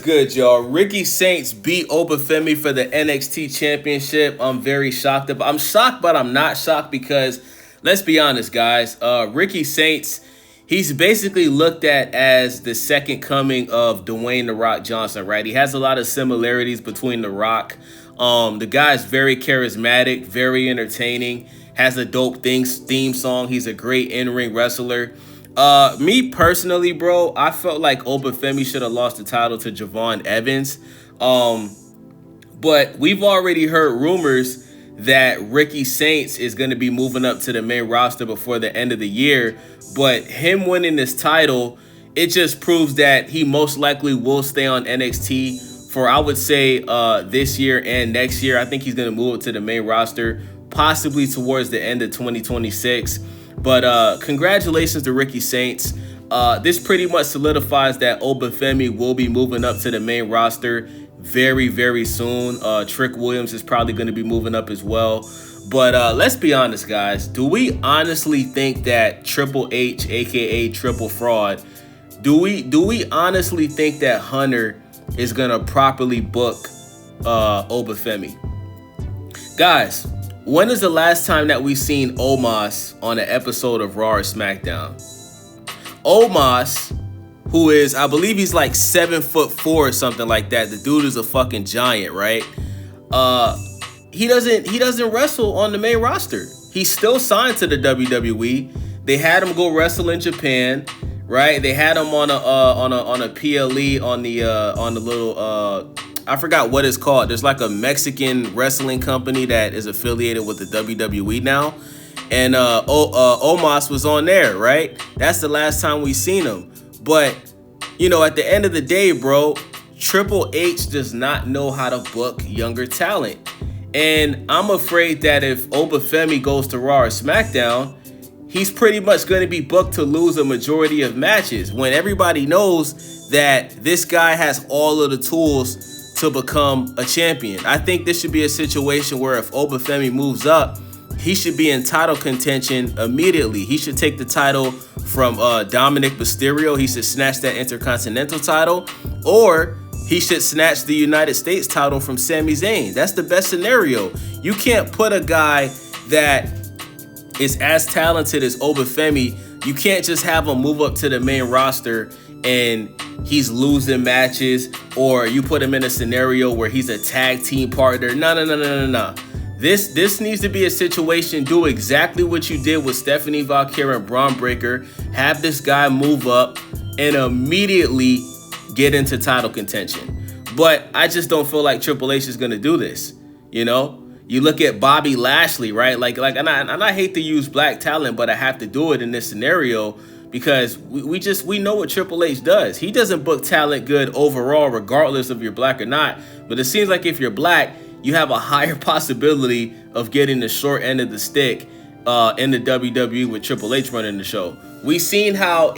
good, y'all? Ricky Saints beat Oba Femi for the NXT Championship. I'm very shocked. I'm shocked, but I'm not shocked because, let's be honest, guys. Ricky Saints, he's basically looked at as the second coming of Dwayne "The Rock" Johnson, right? He has a lot of similarities between The Rock. The guy's very charismatic, very entertaining, has a dope theme song. He's a great in-ring wrestler. Me personally, bro, I felt like Oba Femi should have lost the title to Javon Evans. But we've already heard rumors that Ricky Saints is going to be moving up to the main roster before the end of the year. But him winning this title, it just proves that he most likely will stay on NXT for, I would say, this year and next year. I think he's going to move up to the main roster, possibly towards the end of 2026. But congratulations to Ricky Saints. This pretty much solidifies that Oba Femi will be moving up to the main roster very, very soon. Trick Williams is probably going to be moving up as well. But let's be honest, guys. Do we honestly think that Triple H, aka Triple Fraud, do we honestly think that Hunter is going to properly book Oba Femi? Guys, when is the last time that we've seen Omos on an episode of Raw or SmackDown? Omos, who is, I believe he's like 7'4" or something like that. The dude is a fucking giant, right? He doesn't wrestle on the main roster. He's still signed to the WWE. They had him go wrestle in Japan, right? They had him on a PLE on the little I forgot what it's called. There's like a Mexican wrestling company that is affiliated with the WWE now. And Omos was on there, right? That's the last time we seen him. But, you know, at the end of the day, bro, Triple H does not know how to book younger talent. And I'm afraid that if Oba Femi goes to Raw or SmackDown, he's pretty much going to be booked to lose a majority of matches when everybody knows that this guy has all of the tools to become a champion. I think this should be a situation where if Oba Femi moves up, he should be in title contention immediately. He should take the title from Dominic Mysterio. He should snatch that Intercontinental title, or he should snatch the United States title from Sami Zayn. That's the best scenario. You can't put a guy that is as talented as Oba Femi, you can't just have him move up to the main roster and he's losing matches, or you put him in a scenario where he's a tag team partner. No. This needs to be a situation. Do exactly what you did with Stephanie Valkyrie and Braun Breaker. Have this guy move up and immediately get into title contention. But I just don't feel like Triple H is going to do this. You know, you look at Bobby Lashley, right? And I hate to use black talent, but I have to do it in this scenario because we know what Triple H does. He doesn't book talent good overall, regardless of you're black or not. But it seems like if you're black, you have a higher possibility of getting the short end of the stick in the WWE with Triple H running the show. We've seen how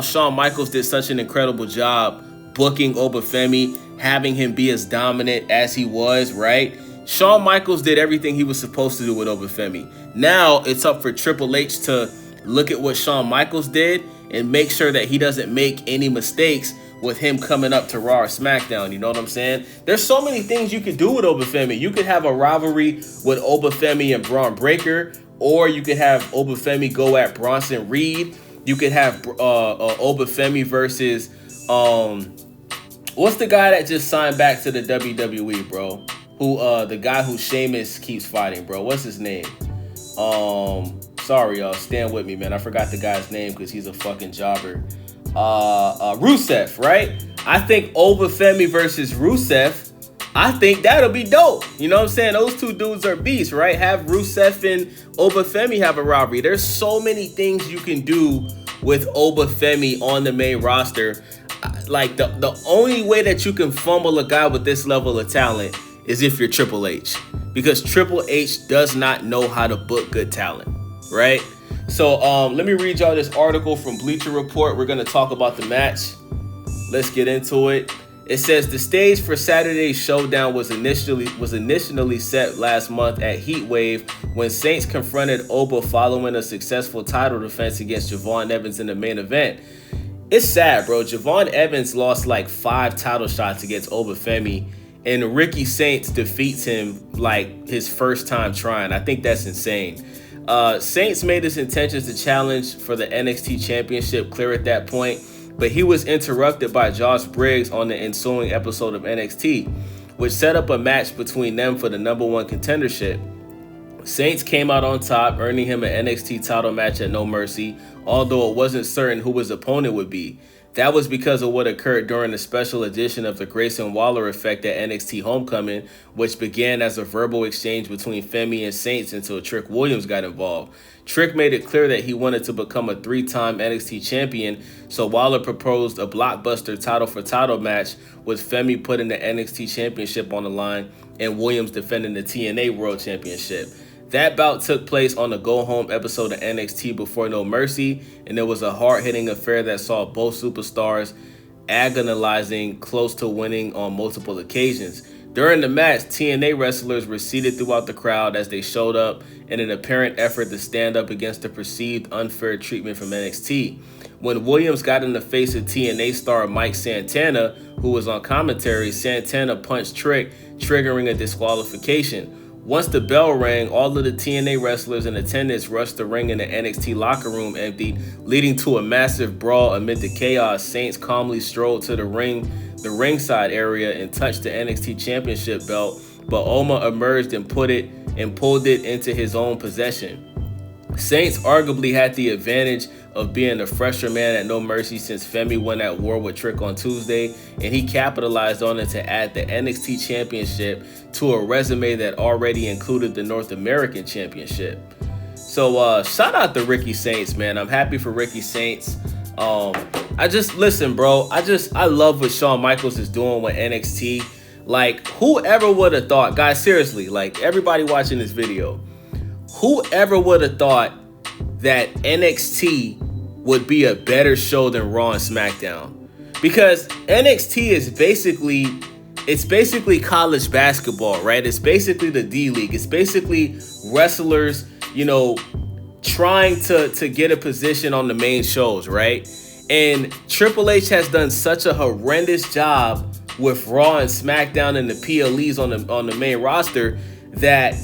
Shawn Michaels did such an incredible job booking Oba Femi, having him be as dominant as he was, right? Shawn Michaels did everything he was supposed to do with Oba Femi. Now it's up for Triple H to look at what Shawn Michaels did and make sure that he doesn't make any mistakes with him coming up to Raw or SmackDown. You know what I'm saying? There's so many things you could do with Oba Femi. You could have a rivalry with Oba Femi and Braun Breaker, or you could have Oba Femi go at Bronson Reed. You could have Oba Femi versus what's the guy that just signed back to the WWE, bro? Who the guy who Sheamus keeps fighting, bro? What's his name? Sorry, y'all. Stand with me, man. I forgot the guy's name because he's a fucking jobber. Rusev, right? I think Oba Femi versus Rusev, I think that'll be dope. You know what I'm saying? Those two dudes are beasts, right? Have Rusev and Oba Femi have a rivalry. There's so many things you can do with Oba Femi on the main roster. Like the only way that you can fumble a guy with this level of talent is if you're Triple H, because Triple H does not know how to book good talent, right? So let me read y'all this article from Bleacher Report. We're going to talk about the match. Let's get into it. It says the stage for Saturday's showdown was initially set last month at Heatwave when Saints confronted Oba following a successful title defense against Javon Evans in the main event. it's sad, bro. Javon Evans lost like 5 title shots against Oba Femi, and Ricky Saints defeats him like his first time trying. I think that's insane. Saints made his intentions to challenge for the NXT Championship clear at that point, but he was interrupted by Josh Briggs on the ensuing episode of NXT, which set up a match between them for the #1 contendership. Saints came out on top, earning him an NXT title match at No Mercy, although it wasn't certain who his opponent would be. That was because of what occurred during the special edition of the Grayson Waller effect at NXT Homecoming, which began as a verbal exchange between Femi and Saints until Trick Williams got involved. Trick made it clear that he wanted to become a 3-time NXT champion, so Waller proposed a blockbuster title-for-title match with Femi putting the NXT championship on the line and Williams defending the TNA World Championship. That bout took place on the go-home episode of NXT before No Mercy, and it was a hard-hitting affair that saw both superstars agonizing close to winning on multiple occasions. During the match, TNA wrestlers were seated throughout the crowd as they showed up in an apparent effort to stand up against the perceived unfair treatment from NXT. When Williams got in the face of TNA star Mike Santana, who was on commentary, Santana punched Trick, triggering a disqualification. Once the bell rang, all of the TNA wrestlers in attendance rushed the ring and the NXT locker room emptied, leading to a massive brawl amid the chaos. Saints calmly strolled to the ringside area and touched the NXT Championship belt, but Oma emerged and pulled it into his own possession. Saints arguably had the advantage of being the fresher man at No Mercy since Femi went at war with Trick on Tuesday, and he capitalized on it to add the NXT Championship to a resume that already included the North American Championship. So shout out to Ricky Saints, man. I'm happy for Ricky Saints. Listen, bro. I love what Shawn Michaels is doing with NXT. Like, whoever would have thought, guys, seriously, like everybody watching this video, whoever would have thought that NXT would be a better show than Raw and SmackDown? Because NXT is basically college basketball, right? It's basically the D League. It's basically wrestlers, trying to get a position on the main shows, right? And Triple H has done such a horrendous job with Raw and SmackDown and the PLEs on the main roster that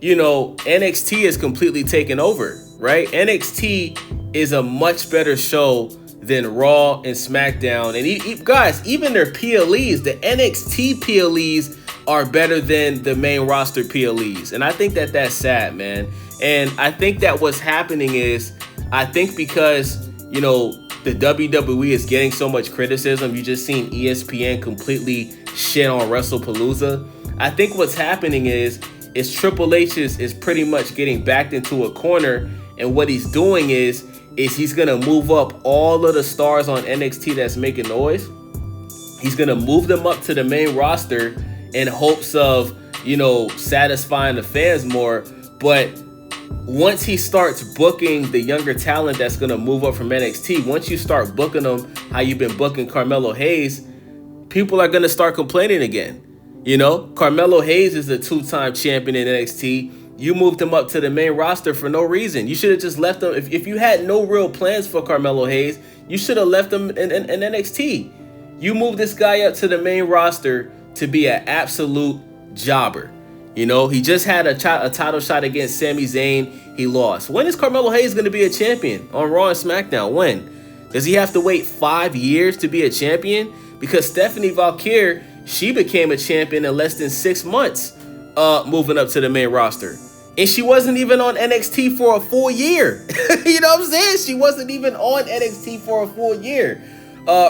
NXT is completely taken over, right? NXT is a much better show than Raw and SmackDown. And guys, even their PLEs, the NXT PLEs are better than the main roster PLEs. And I think that that's sad, man. And I think that what's happening is, because, the WWE is getting so much criticism, you just seen ESPN completely shit on WrestlePalooza. I think what's happening is Triple H is pretty much getting backed into a corner, and what he's doing is he's gonna move up all of the stars on NXT that's making noise. He's gonna move them up to the main roster in hopes of satisfying the fans more. But once he starts booking the younger talent that's gonna move up from NXT, once you start booking them how you've been booking Carmelo Hayes, people are gonna start complaining again. Carmelo Hayes is a 2-time champion in NXT. You moved him up to the main roster for no reason. You should have just left him. If you had no real plans for Carmelo Hayes, you should have left him in NXT. You moved this guy up to the main roster to be an absolute jobber. He just had a title shot against Sami Zayn. He lost. When is Carmelo Hayes going to be a champion on Raw and SmackDown? When? Does he have to wait 5 years to be a champion? Because Stephanie Valkyrie, she became a champion in less than 6 months, moving up to the main roster. And she wasn't even on NXT for a full year. You know what I'm saying? She wasn't even on NXT for a full year.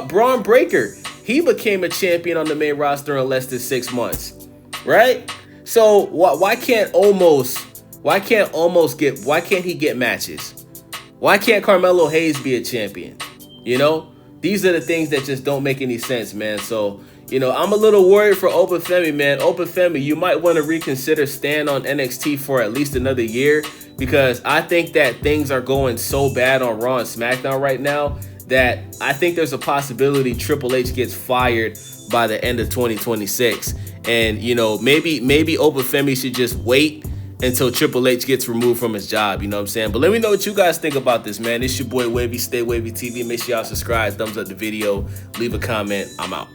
Braun Breaker, he became a champion on the main roster in less than 6 months, right? So why can't he get matches? Why can't Carmelo Hayes be a champion? These are the things that just don't make any sense, man. So, I'm a little worried for Oba Femi, man. Oba Femi, you might want to reconsider staying on NXT for at least another year, because I think that things are going so bad on Raw and SmackDown right now that I think there's a possibility Triple H gets fired by the end of 2026. And, maybe Oba Femi should just wait until Triple H gets removed from his job, you know what I'm saying? But let me know what you guys think about this, man. It's your boy Wavy, Stay Wavy TV. Make sure y'all subscribe, thumbs up the video, leave a comment. I'm out.